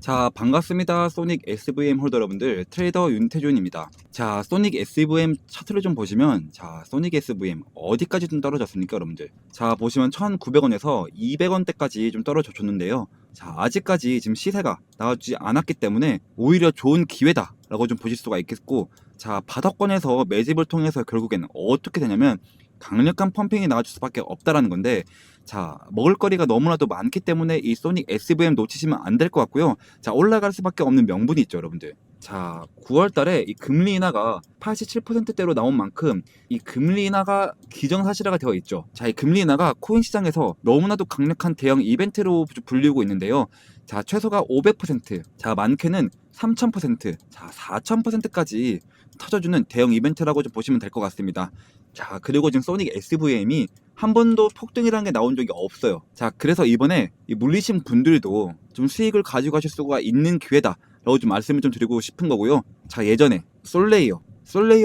자, 반갑습니다. 소닉 SVM 홀더 여러분들, 트레이더 윤태준입니다. 자, 소닉 SVM 차트를 좀 보시면, 자, 소닉 SVM 어디까지 좀 떨어졌습니까, 여러분들? 자, 보시면 1,900원에서 200원대까지 좀 떨어져 줬는데요. 자, 아직까지 지금 시세가 나와주지 않았기 때문에 오히려 좋은 기회다라고 좀 보실 수가 있겠고, 자, 바닥권에서 매집을 통해서 결국에는 어떻게 되냐면 강력한 펌핑이 나와줄 수밖에 없다라는 건데, 자, 먹을거리가 너무나도 많기 때문에 이 소닉 SVM 놓치시면 안 될 것 같고요. 자, 올라갈 수밖에 없는 명분이 있죠, 여러분들. 자, 9월 달에 이 금리 인하가 87%대로 나온 만큼 이 금리 인하가 기정사실화가 되어 있죠. 자, 이 금리 인하가 코인 시장에서 너무나도 강력한 대형 이벤트로 불리우고 있는데요. 자, 최소가 500%, 자, 많게는 3000%, 자, 4000%까지 터져주는 대형 이벤트라고 좀 보시면 될 것 같습니다. 자, 그리고 지금 소닉 SVM이 한 번도 폭등이라는 게 나온 적이 없어요. 자, 그래서 이번에 이 물리신 분들도 좀 수익을 가지고 가실 수가 있는 기회다라고 좀 말씀을 좀 드리고 싶은 거고요. 자, 예전에 솔레이어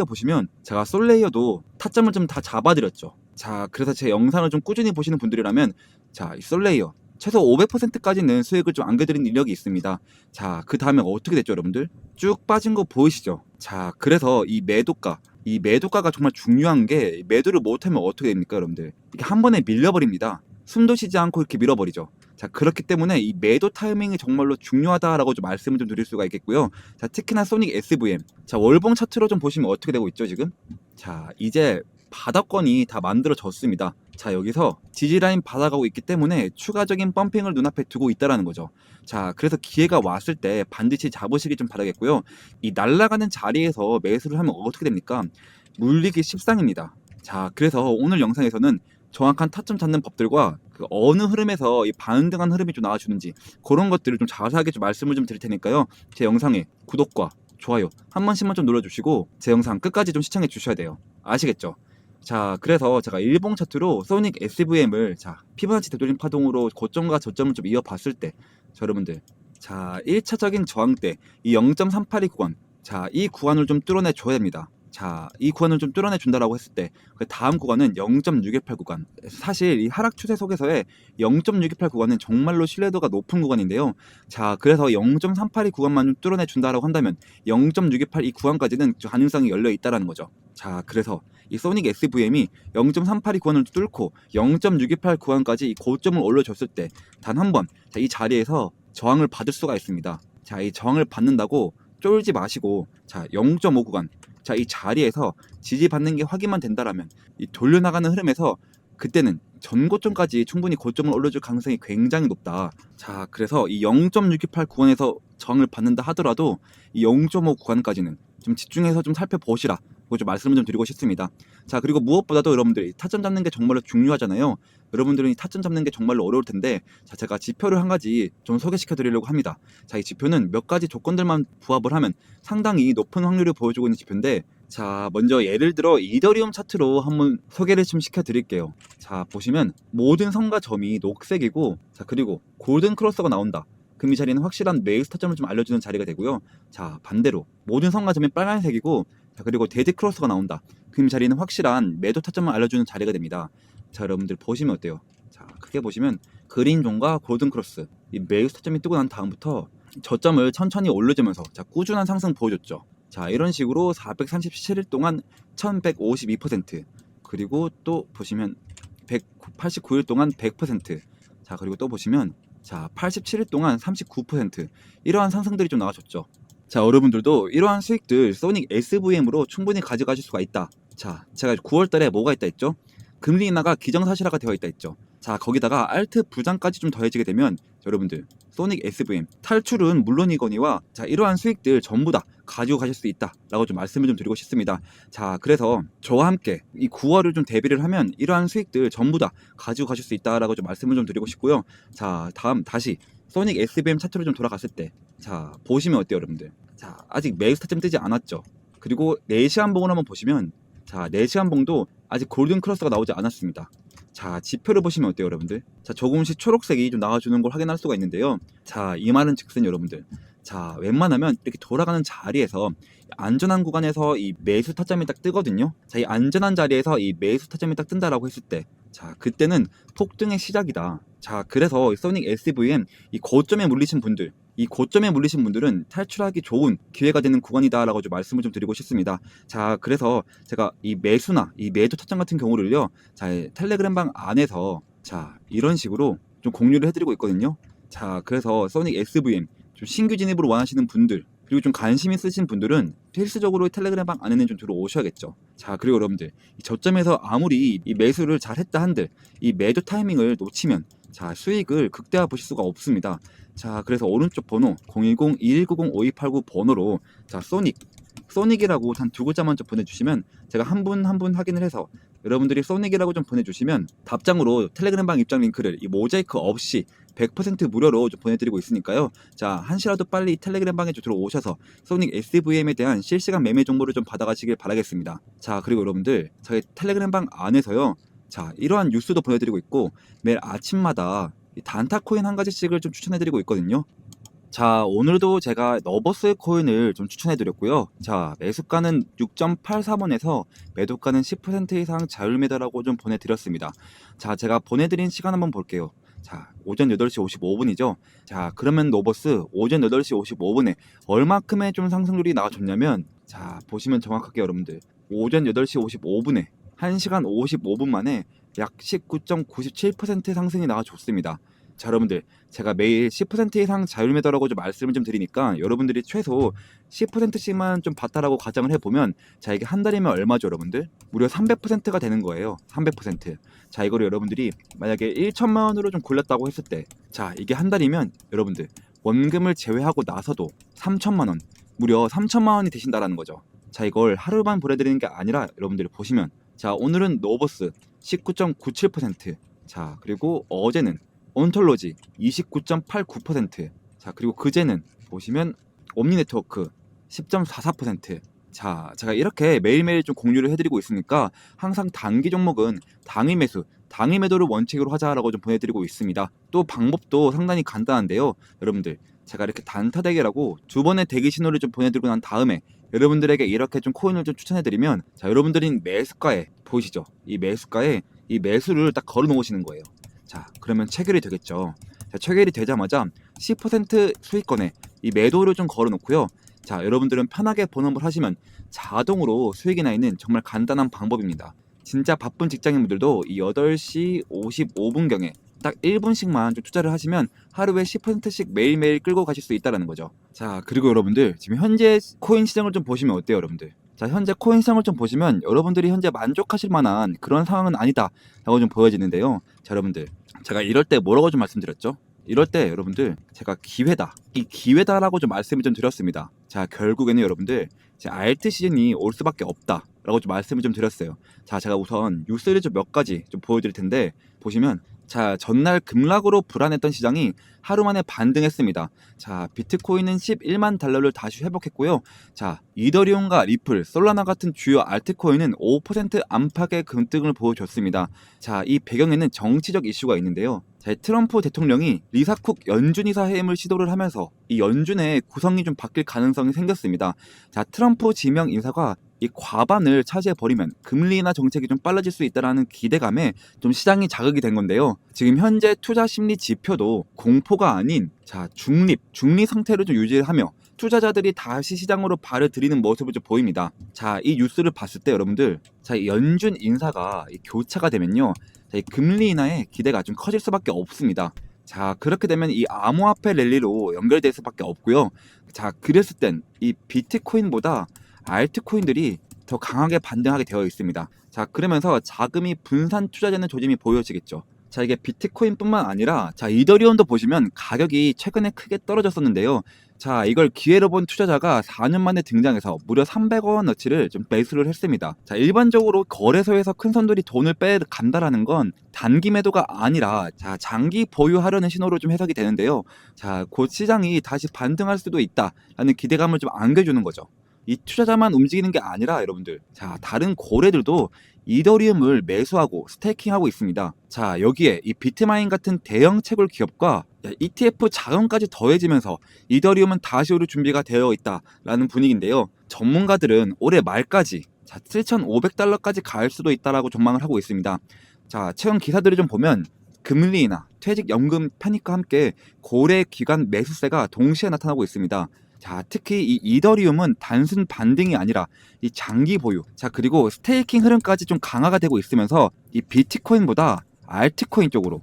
보시면 제가 솔레이어도 타점을 좀 다 잡아드렸죠. 자, 그래서 제 영상을 좀 꾸준히 보시는 분들이라면, 자, 이 솔레이어 최소 500%까지는 수익을 좀 안겨드린 이력이 있습니다. 자, 그 다음에 어떻게 됐죠, 여러분들? 쭉 빠진 거 보이시죠? 자, 그래서 이 매도가가 정말 중요한 게, 매도를 못하면 어떻게 됩니까, 여러분들? 이게 한 번에 밀려버립니다. 숨도 쉬지 않고 이렇게 밀어버리죠. 자, 그렇기 때문에 이 매도 타이밍이 정말로 중요하다라고 좀 말씀을 좀 드릴 수가 있겠고요. 자, 특히나 소닉 SVM. 자, 월봉 차트로 좀 보시면 어떻게 되고 있죠, 지금? 자, 이제 바닥권이 다 만들어졌습니다. 자, 여기서 지지라인 받아가고 있기 때문에 추가적인 펌핑을 눈앞에 두고 있다라는 거죠. 자, 그래서 기회가 왔을 때 반드시 잡으시기 좀 바라겠고요. 이 날아가는 자리에서 매수를 하면 어떻게 됩니까? 물리기 십상입니다. 자, 그래서 오늘 영상에서는 정확한 타점 잡는 법들과 그 어느 흐름에서 이 반등한 흐름이 좀 나와주는지 그런 것들을 좀 자세하게 좀 말씀을 좀 드릴 테니까요. 제 영상에 구독과 좋아요 한 번씩만 좀 눌러주시고 제 영상 끝까지 좀 시청해 주셔야 돼요. 아시겠죠? 자, 그래서 제가 일봉 차트로 소닉 SVM을 자, 피보나치 되돌림 파동으로 고점과 저점을 좀 이어봤을 때, 자, 여러분들, 자, 1차적인 저항대 이 0.382 구간, 자, 이 구간을 좀 뚫어내 줘야 됩니다. 자, 이 구간을 좀 뚫어내 준다라고 했을 때 그 다음 구간은 0.618 구간. 사실 이 하락 추세 속에서의 0.618 구간은 정말로 신뢰도가 높은 구간인데요. 자, 그래서 0.382 구간만 좀 뚫어내 준다라고 한다면 0.618 이 구간까지는 가능성이 열려 있다라는 거죠. 자, 그래서 이 소닉 SVM이 0.382 구간을 뚫고 0.618 구간까지 이 고점을 올려줬을 때 단 한 번 이 자리에서 저항을 받을 수가 있습니다. 자, 이 저항을 받는다고 쫄지 마시고, 자, 0.5 구간, 자, 이 자리에서 지지받는 게 확인만 된다라면 이 돌려나가는 흐름에서 그때는 전고점까지 충분히 고점을 올려줄 가능성이 굉장히 높다. 자, 그래서 이 0.628 구간에서 저항을 받는다 하더라도 이 0.5 구간까지는 좀 집중해서 좀 살펴보시라. 그거 좀 말씀을 좀 드리고 싶습니다. 자, 그리고 무엇보다도 여러분들이 타점 잡는 게 정말로 중요하잖아요. 여러분들은 이 타점 잡는 게 정말로 어려울 텐데, 자, 제가 지표를 한 가지 좀 소개시켜 드리려고 합니다. 자, 이 지표는 몇 가지 조건들만 부합을 하면 상당히 높은 확률을 보여주고 있는 지표인데, 자, 먼저 예를 들어 이더리움 차트로 한번 소개를 좀 시켜 드릴게요. 자, 보시면 모든 선과 점이 녹색이고, 자, 그리고 골든 크로스가 나온다. 그럼 이 자리는 확실한 매수 타점을 좀 알려주는 자리가 되고요. 자, 반대로 모든 선과 점이 빨간색이고, 자, 그리고 데드 크로스가 나온다. 그럼 이 자리는 확실한 매도 타점을 알려주는 자리가 됩니다. 자, 여러분들 보시면 어때요? 자, 크게 보시면 그린존과 골든 크로스, 이 매수 타점이 뜨고 난 다음부터 저점을 천천히 올려주면서, 자, 꾸준한 상승 보여줬죠. 자, 이런 식으로 437일 동안 1152%, 그리고 또 보시면 189일 동안 100%, 자, 그리고 또 보시면 자, 87일 동안 39%, 이러한 상승들이 좀 나와줬죠. 자, 여러분들도 이러한 수익들 소닉 SVM으로 충분히 가져가실 수가 있다. 자, 제가 9월 달에 뭐가 있다 했죠? 금리 인하가 기정사실화가 되어 있다 했죠. 자, 거기다가 알트 부장까지 좀 더해지게 되면 여러분들 소닉 SVM 탈출은 물론이거니와, 자, 이러한 수익들 전부 다 가지고 가실 수 있다 라고 좀 말씀을 좀 드리고 싶습니다. 자, 그래서 저와 함께 이 9월을 좀 대비를 하면 이러한 수익들 전부 다 가지고 가실 수 있다 라고 좀 말씀을 좀 드리고 싶고요. 자, 다음 다시 소닉 SVM 차트로 좀 돌아갔을 때, 자, 보시면 어때요, 여러분들? 자, 아직 매수 타점 뜨지 않았죠. 그리고 4시간 봉을 한번 보시면, 자, 4시간 봉도 아직 골든 크로스가 나오지 않았습니다. 자, 지표를 보시면 어때요, 여러분들? 자, 조금씩 초록색이 좀 나와주는 걸 확인할 수가 있는데요. 자, 이 말은 즉슨 여러분들, 자, 웬만하면 이렇게 돌아가는 자리에서 안전한 구간에서 이 매수 타점이 딱 뜨거든요. 자, 이 안전한 자리에서 이 매수 타점이 딱 뜬다라고 했을 때, 자, 그때는 폭등의 시작이다. 자, 그래서 소닉 SVM 이 고점에 물리신 분들, 이 고점에 물리신 분들은 탈출하기 좋은 기회가 되는 구간이다라고 좀 말씀을 좀 드리고 싶습니다. 자, 그래서 제가 이 매수나 이 매도 타점 같은 경우를요, 자, 텔레그램방 안에서 자, 이런 식으로 좀 공유를 해드리고 있거든요. 자, 그래서 소닉 SVM 좀 신규 진입으로 원하시는 분들, 그리고 좀 관심 있으신 분들은 필수적으로 텔레그램방 안에는 좀 들어오셔야겠죠. 자, 그리고 여러분들 이 저점에서 아무리 이 매수를 잘 했다 한들 이 매도 타이밍을 놓치면 자, 수익을 극대화 보실 수가 없습니다. 자, 그래서 오른쪽 번호 010-2190-5289 번호로 자, 소닉이라고 한 두 글자 먼저 보내주시면 제가 한 분 한 분 확인을 해서 여러분들이 소닉이라고 좀 보내주시면 답장으로 텔레그램방 입장 링크를 이 모자이크 없이 100% 무료로 좀 보내드리고 있으니까요. 자, 한시라도 빨리 텔레그램방에 좀 들어오셔서 소닉 SVM에 대한 실시간 매매 정보를 좀 받아가시길 바라겠습니다. 자, 그리고 여러분들 저희 텔레그램방 안에서요, 자, 이러한 뉴스도 보내드리고 있고 매일 아침마다 이 단타 코인 한 가지씩을 좀 추천해드리고 있거든요. 자, 오늘도 제가 너버스 코인을 좀 추천해드렸고요. 자, 매수가는 6.83원에서 매도가는 10% 이상 자율매도라고 좀 보내드렸습니다. 자, 제가 보내드린 시간 한번 볼게요. 자, 오전 8시 55분이죠. 자, 그러면 노버스 오전 8시 55분에 얼마큼의 좀 상승률이 나와줬냐면, 자, 보시면 정확하게 여러분들 오전 8시 55분에 1시간 55분 만에 약 19.97% 상승이 나와줬습니다. 자, 여러분들 제가 매일 10% 이상 자율매도라고 좀 말씀을 좀 드리니까 여러분들이 최소 10%씩만 좀 봤다라고 가정을 해보면 자, 이게 한 달이면 얼마죠 여러분들? 무려 300%가 되는 거예요. 300%. 자, 이거를 여러분들이 만약에 1천만 원으로 좀 굴렸다고 했을 때 자, 이게 한 달이면 여러분들 원금을 제외하고 나서도 3천만 원, 무려 3천만 원이 되신다라는 거죠. 자, 이걸 하루만 보내드리는 게 아니라 여러분들이 보시면 자, 오늘은 노버스 19.97%, 자, 그리고 어제는 온톨로지 29.89%, 자, 그리고 그제는 보시면 옴니네트워크 10.44%. 자, 제가 이렇게 매일매일 좀 공유를 해드리고 있으니까 항상 단기 종목은 당일 매수, 당일 매도를 원칙으로 하자라고 좀 보내드리고 있습니다. 또 방법도 상당히 간단한데요. 여러분들 제가 이렇게 단타 대기라고 두 번의 대기 신호를 좀 보내드리고 난 다음에 여러분들에게 이렇게 좀 코인을 좀 추천해드리면 자, 여러분들이 매수가에 보이시죠? 이 매수가에 이 매수를 딱 걸어 놓으시는 거예요. 자, 그러면 체결이 되겠죠. 자, 체결이 되자마자 10% 수익권에 이 매도를 좀 걸어 놓고요. 자, 여러분들은 편하게 본업을 하시면 자동으로 수익이 나 있는 정말 간단한 방법입니다. 진짜 바쁜 직장인분들도 이 8시 55분경에 딱 1분씩만 좀 투자를 하시면 하루에 10%씩 매일매일 끌고 가실 수 있다는 거죠. 자, 그리고 여러분들 지금 현재 코인 시장을 좀 보시면 어때요 여러분들? 자, 현재 코인 시장을 좀 보시면 여러분들이 현재 만족하실 만한 그런 상황은 아니다 라고 좀 보여지는데요. 자, 여러분들 제가 이럴 때 뭐라고 좀 말씀드렸죠? 이럴 때 여러분들 제가 기회다, 이 기회다라고 좀 말씀을 좀 드렸습니다. 자, 결국에는 여러분들 알트 시즌이 올 수밖에 없다 라고 좀 말씀을 좀 드렸어요. 자, 제가 우선 뉴스를 좀 몇 가지 좀 보여드릴 텐데 보시면 자, 전날 급락으로 불안했던 시장이 하루 만에 반등했습니다. 자, 비트코인은 11만 달러를 다시 회복했고요. 자, 이더리움과 리플, 솔라나 같은 주요 알트코인은 5% 안팎의 급등을 보여줬습니다. 자, 이 배경에는 정치적 이슈가 있는데요. 자, 트럼프 대통령이 리사쿡 연준이사 해임을 시도를 하면서 이 연준의 구성이 좀 바뀔 가능성이 생겼습니다. 자, 트럼프 지명 인사가 이 과반을 차지해버리면 금리 인하 정책이 좀 빨라질 수 있다는 기대감에 좀 시장이 자극이 된 건데요. 지금 현재 투자 심리 지표도 공포가 아닌 자, 중립 상태를 좀 유지하며 투자자들이 다시 시장으로 발을 들이는 모습을 좀 보입니다. 자, 이 뉴스를 봤을 때 여러분들 자, 이 연준 인사가 이 교차가 되면요, 자, 이 금리 인하의 기대가 좀 커질 수밖에 없습니다. 자, 그렇게 되면 이 암호화폐 랠리로 연결될 수밖에 없고요. 자, 그랬을 땐 이 비트코인보다 알트코인들이 더 강하게 반등하게 되어 있습니다. 자, 그러면서 자금이 분산 투자되는 조짐이 보여지겠죠. 자, 이게 비트코인뿐만 아니라 자, 이더리움도 보시면 가격이 최근에 크게 떨어졌었는데요. 자, 이걸 기회로 본 투자자가 4년 만에 등장해서 무려 300원어치를 좀 매수를 했습니다. 자, 일반적으로 거래소에서 큰 손들이 돈을 빼간다라는 건 단기 매도가 아니라 자, 장기 보유하려는 신호로 좀 해석이 되는데요. 자, 곧 시장이 다시 반등할 수도 있다라는 기대감을 좀 안겨주는 거죠. 이 투자자만 움직이는 게 아니라 여러분들 자, 다른 고래들도 이더리움을 매수하고 스테이킹하고 있습니다. 자, 여기에 이 비트마인 같은 대형 채굴 기업과 ETF 자금까지 더해지면서 이더리움은 다시 오를 준비가 되어 있다라는 분위기인데요. 전문가들은 올해 말까지 자, 7,500달러까지 갈 수도 있다라고 전망을 하고 있습니다. 자, 최근 기사들을 좀 보면 금리 인하, 퇴직연금 편입과 함께 고래 기관 매수세가 동시에 나타나고 있습니다. 자, 특히 이 이더리움은 단순 반등이 아니라 이 장기 보유, 자, 그리고 스테이킹 흐름까지 좀 강화가 되고 있으면서 이 비트코인보다 알트코인 쪽으로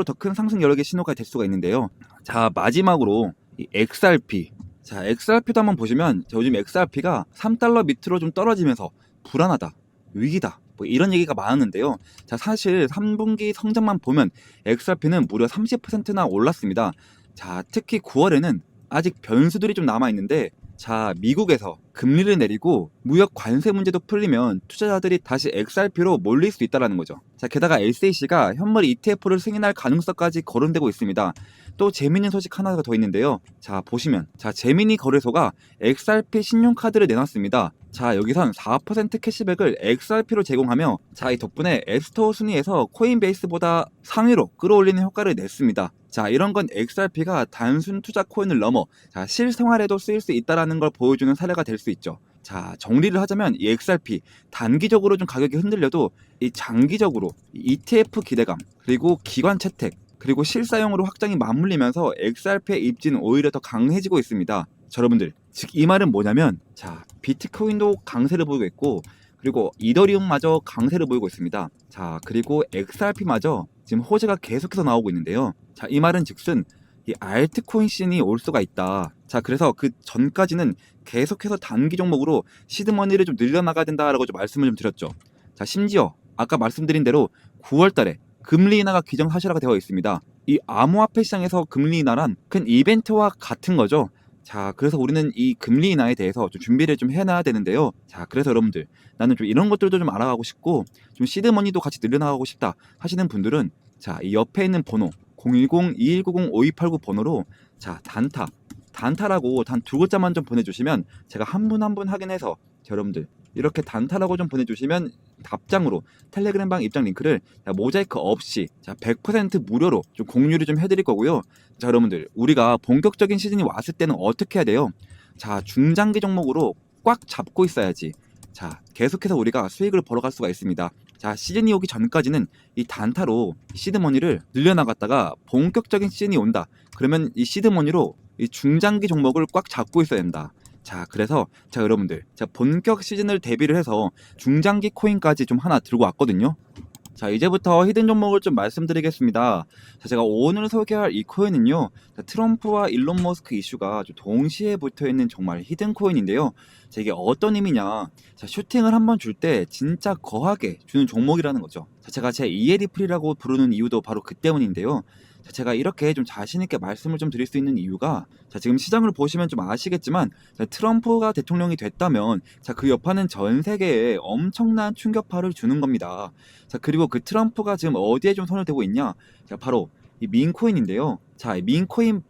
더 큰 상승 여력의 신호가 될 수가 있는데요. 자, 마지막으로 이 XRP. 자, XRP도 한번 보시면 요즘 XRP가 3달러 밑으로 좀 떨어지면서 불안하다, 위기다, 뭐 이런 얘기가 많았는데요. 자, 사실 3분기 성적만 보면 XRP는 무려 30%나 올랐습니다. 자, 특히 9월에는 아직 변수들이 좀 남아있는데, 자, 미국에서 금리를 내리고 무역 관세 문제도 풀리면 투자자들이 다시 XRP로 몰릴 수 있다는 거죠. 자, 게다가 SEC가 현물 ETF를 승인할 가능성까지 거론되고 있습니다. 또 재미있는 소식 하나가 더 있는데요. 자, 보시면 재미니 거래소가 XRP 신용카드를 내놨습니다. 자, 여기선 4% 캐시백을 XRP로 제공하며, 자, 이 덕분에 앱스토어 순위에서 코인베이스보다 상위로 끌어올리는 효과를 냈습니다. 자, 이런 건 XRP가 단순 투자 코인을 넘어 실생활에도 쓰일 수 있다는 걸 보여주는 사례가 될 수 있죠. 자, 정리를 하자면 이 XRP 단기적으로 좀 가격이 흔들려도 이 장기적으로 ETF 기대감, 그리고 기관 채택, 그리고 실사용으로 확장이 맞물리면서 XRP의 입지는 오히려 더 강해지고 있습니다. 자, 여러분들, 즉 이 말은 뭐냐면, 자, 비트코인도 강세를 보이고 있고, 그리고 이더리움마저 강세를 보이고 있습니다. 자, 그리고 XRP마저 지금 호재가 계속해서 나오고 있는데요. 자, 이 말은 즉슨 이 알트코인 시즌이 올 수가 있다. 자, 그래서 그 전까지는 계속해서 단기 종목으로 시드머니를 좀 늘려나가야 된다라고 좀 말씀을 좀 드렸죠. 자, 심지어 아까 말씀드린 대로 9월 달에 금리 인하가 기정사실화가 되어 있습니다. 이 암호화폐 시장에서 금리 인하란 큰 이벤트와 같은 거죠. 자, 그래서 우리는 이 금리 인하에 대해서 좀 준비를 좀 해놔야 되는데요. 자, 그래서 여러분들, 나는 좀 이런 것들도 좀 알아가고 싶고, 좀 시드머니도 같이 늘려나가고 싶다 하시는 분들은, 자, 이 옆에 있는 번호 010-2190-5289 번호로, 자, 단타라고 단 두 글자만 좀 보내주시면 제가 한 분 한 분 확인해서, 여러분들 이렇게 단타라고 좀 보내주시면 답장으로 텔레그램방 입장 링크를 모자이크 없이 100% 무료로 좀 공유를 좀 해드릴 거고요. 자, 여러분들, 우리가 본격적인 시즌이 왔을 때는 어떻게 해야 돼요? 자, 중장기 종목으로 꽉 잡고 있어야지, 자, 계속해서 우리가 수익을 벌어갈 수가 있습니다. 자, 시즌이 오기 전까지는 이 단타로 시드머니를 늘려나갔다가 본격적인 시즌이 온다, 그러면 이 시드머니로 이 중장기 종목을 꽉 잡고 있어야 된다. 자, 그래서 자, 여러분들, 자, 본격 시즌을 대비를 해서 중장기 코인까지 좀 하나 들고 왔거든요. 자, 이제부터 히든 종목을 좀 말씀드리겠습니다. 자, 제가 오늘 소개할 이 코인은요, 자, 트럼프와 일론 머스크 이슈가 좀 동시에 붙어있는 정말 히든 코인인데요. 자, 이게 어떤 의미냐, 자, 슈팅을 한번 줄 때 진짜 거하게 주는 종목이라는 거죠. 자, 제가 제 이에리플이라고 부르는 이유도 바로 그 때문인데요. 자, 제가 이렇게 좀 자신있게 말씀을 좀 드릴 수 있는 이유가, 자, 지금 시장을 보시면 좀 아시겠지만, 자, 트럼프가 대통령이 됐다면, 자, 그 여파는 전 세계에 엄청난 충격파를 주는 겁니다. 자, 그리고 그 트럼프가 지금 어디에 좀 손을 대고 있냐, 자, 바로 이 민코인인데요. 자, 이 민코인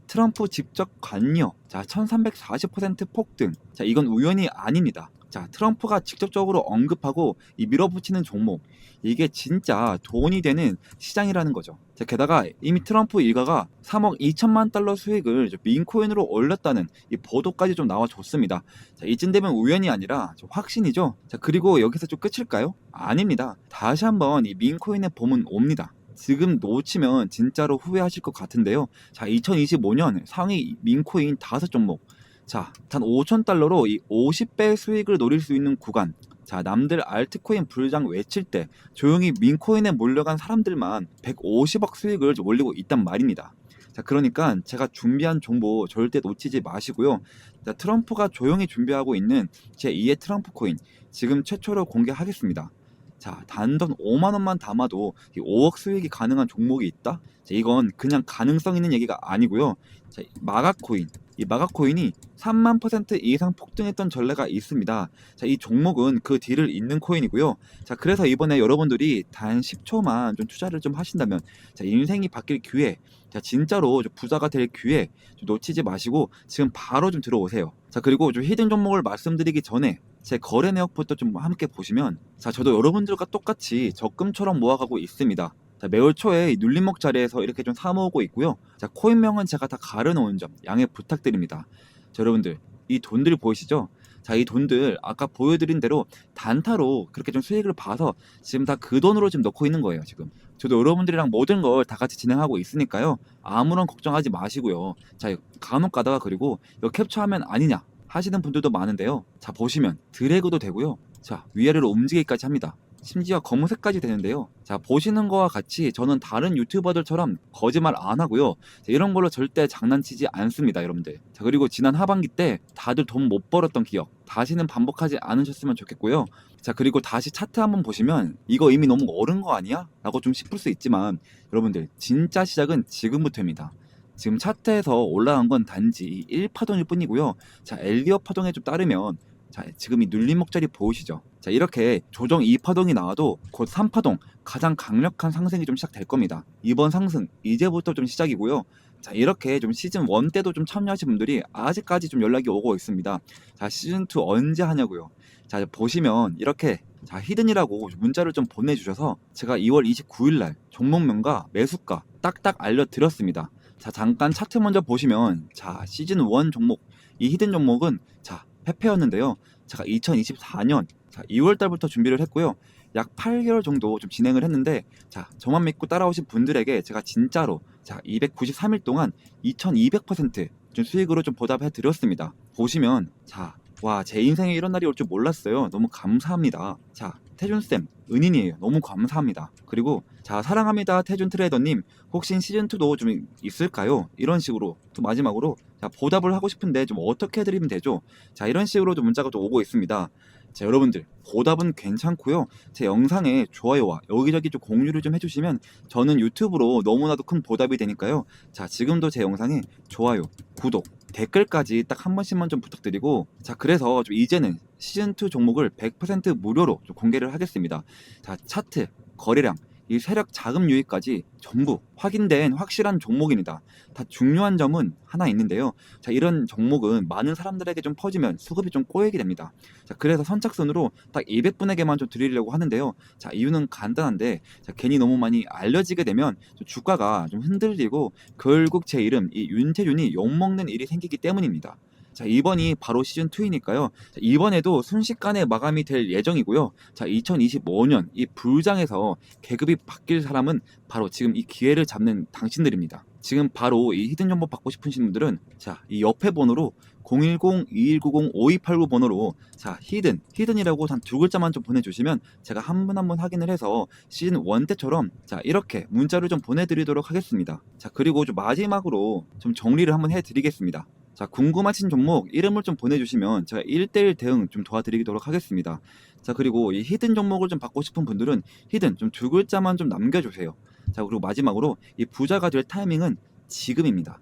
트럼프 직접 관여, 자, 1340% 폭등. 자, 이건 우연이 아닙니다. 자, 트럼프가 직접적으로 언급하고 이 밀어붙이는 종목, 이게 진짜 돈이 되는 시장이라는 거죠. 자, 게다가 이미 트럼프 일가가 3억 2천만 달러 수익을 민코인으로 올렸다는 이 보도까지 좀 나와줬습니다. 자, 이쯤 되면 우연이 아니라 좀 확신이죠. 자, 그리고 여기서 좀 끝일까요? 아닙니다. 다시 한번 이 민코인의 봄은 옵니다. 지금 놓치면 진짜로 후회하실 것 같은데요. 자, 2025년 상위 민코인 5종목. 자, 단 5,000달러로 이 50배 수익을 노릴 수 있는 구간. 자, 남들 알트코인 불장 외칠 때 조용히 민코인에 몰려간 사람들만 150억 수익을 올리고 있단 말입니다. 자, 그러니까 제가 준비한 정보 절대 놓치지 마시고요. 자, 트럼프가 조용히 준비하고 있는 제2의 트럼프 코인 지금 최초로 공개하겠습니다. 자, 단돈 5만 원만 담아도 5억 수익이 가능한 종목이 있다? 자, 이건 그냥 가능성 있는 얘기가 아니고요. 자, 마가코인. 이 마가코인이 3만% 이상 폭등했던 전례가 있습니다. 자, 이 종목은 그 뒤를 잇는 코인이고요. 자, 그래서 이번에 여러분들이 단 10초만 좀 투자를 좀 하신다면, 자, 인생이 바뀔 기회, 자, 진짜로 좀 부자가 될 기회 좀 놓치지 마시고 지금 바로 좀 들어오세요. 자, 그리고 좀 히든 종목을 말씀드리기 전에 제 거래 내역부터 좀 함께 보시면, 자, 저도 여러분들과 똑같이 적금처럼 모아가고 있습니다. 자, 매월 초에 눌림목 자리에서 이렇게 좀 사모으고 있고요. 자, 코인명은 제가 다 가려놓은 점 양해 부탁드립니다. 자, 여러분들, 이 돈들 보이시죠? 자, 이 돈들 아까 보여드린 대로 단타로 그렇게 좀 수익을 봐서 지금 다 그 돈으로 지금 넣고 있는 거예요, 지금. 저도 여러분들이랑 모든 걸 다 같이 진행하고 있으니까요. 아무런 걱정하지 마시고요. 자, 간혹 가다가 그리고 이거 캡처하면 아니냐 하시는 분들도 많은데요. 자, 보시면 드래그도 되고요. 자, 위아래로 움직이기까지 합니다. 심지어 검은색까지 되는데요. 자, 보시는 거와 같이 저는 다른 유튜버들처럼 거짓말 안 하고요. 자, 이런 걸로 절대 장난치지 않습니다, 여러분들. 자, 그리고 지난 하반기 때 다들 돈 못 벌었던 기억 다시는 반복하지 않으셨으면 좋겠고요. 자, 그리고 다시 차트 한번 보시면 이거 이미 너무 어른 거 아니야? 라고 좀 싶을 수 있지만 여러분들 진짜 시작은 지금부터입니다. 지금 차트에서 올라간 건 단지 1파동일 뿐이고요. 자, 엘리엇 파동에 좀 따르면 자, 지금 이 눌림 목자리 보이시죠? 자, 이렇게 조정 2파동이 나와도 곧 3파동 가장 강력한 상승이 좀 시작될 겁니다. 이번 상승 이제부터 좀 시작이고요. 자, 이렇게 좀 시즌 1 때도 좀 참여하신 분들이 아직까지 좀 연락이 오고 있습니다. 자, 시즌 2 언제 하냐고요. 자, 보시면 이렇게 자, 히든이라고 문자를 좀 보내주셔서 제가 2월 29일 날 종목명과 매수가 딱딱 알려드렸습니다. 자, 잠깐 차트 먼저 보시면 자, 시즌 1 종목 이 히든 종목은 자, 페페였는데요. 제가 2024년 2월 달부터 준비를 했고요. 약 8개월 정도 좀 진행을 했는데 자, 저만 믿고 따라오신 분들에게 제가 진짜로 자, 293일 동안 2200%좀 수익으로 좀 보답해 드렸습니다. 보시면 자, 와, 제 인생에 이런 날이 올 줄 몰랐어요. 너무 감사합니다. 자, 태준쌤, 은인이에요. 너무 감사합니다. 그리고 자, 사랑합니다. 태준 트레이더님, 혹시 시즌2도 좀 있을까요? 이런 식으로 또 마지막으로 자, 보답을 하고 싶은데 좀 어떻게 해드리면 되죠? 자, 이런 식으로 좀 문자가 좀 오고 있습니다. 자, 여러분들 보답은 괜찮고요. 제 영상에 좋아요와 여기저기 좀 공유를 좀 해주시면 저는 유튜브로 너무나도 큰 보답이 되니까요. 자, 지금도 제 영상에 좋아요, 구독, 댓글까지 딱 한 번씩만 좀 부탁드리고 자, 그래서 좀 이제는 시즌2 종목을 100% 무료로 좀 공개를 하겠습니다. 자, 차트, 거래량, 이 세력 자금 유입까지 전부 확인된 확실한 종목입니다. 다 중요한 점은 하나 있는데요. 자, 이런 종목은 많은 사람들에게 좀 퍼지면 수급이 좀 꼬이게 됩니다. 자, 그래서 선착순으로 딱 200분에게만 좀 드리려고 하는데요. 자, 이유는 간단한데 자, 괜히 너무 많이 알려지게 되면 좀 주가가 좀 흔들리고 결국 제 이름 이 윤태준이 욕먹는 일이 생기기 때문입니다. 자, 이번이 바로 시즌2이니까요. 자, 이번에도 순식간에 마감이 될 예정이고요. 자, 2025년 이 불장에서 계급이 바뀔 사람은 바로 지금 이 기회를 잡는 당신들입니다. 지금 바로 이 히든 정보 받고 싶으신 분들은 자, 이 옆에 번호로 010-2190-5289 번호로 자, 히든이라고 단 두 글자만 좀 보내주시면 제가 한 분 한 분 확인을 해서 시즌 1 때처럼 자, 이렇게 문자를 좀 보내드리도록 하겠습니다. 자, 그리고 좀 마지막으로 좀 정리를 한번 해드리겠습니다. 자, 궁금하신 종목 이름을 좀 보내주시면 제가 1대1 대응 좀 도와드리도록 하겠습니다. 자, 그리고 이 히든 종목을 좀 받고 싶은 분들은 히든 좀 두 글자만 좀 남겨주세요. 자, 그리고 마지막으로 이 부자가 될 타이밍은 지금입니다.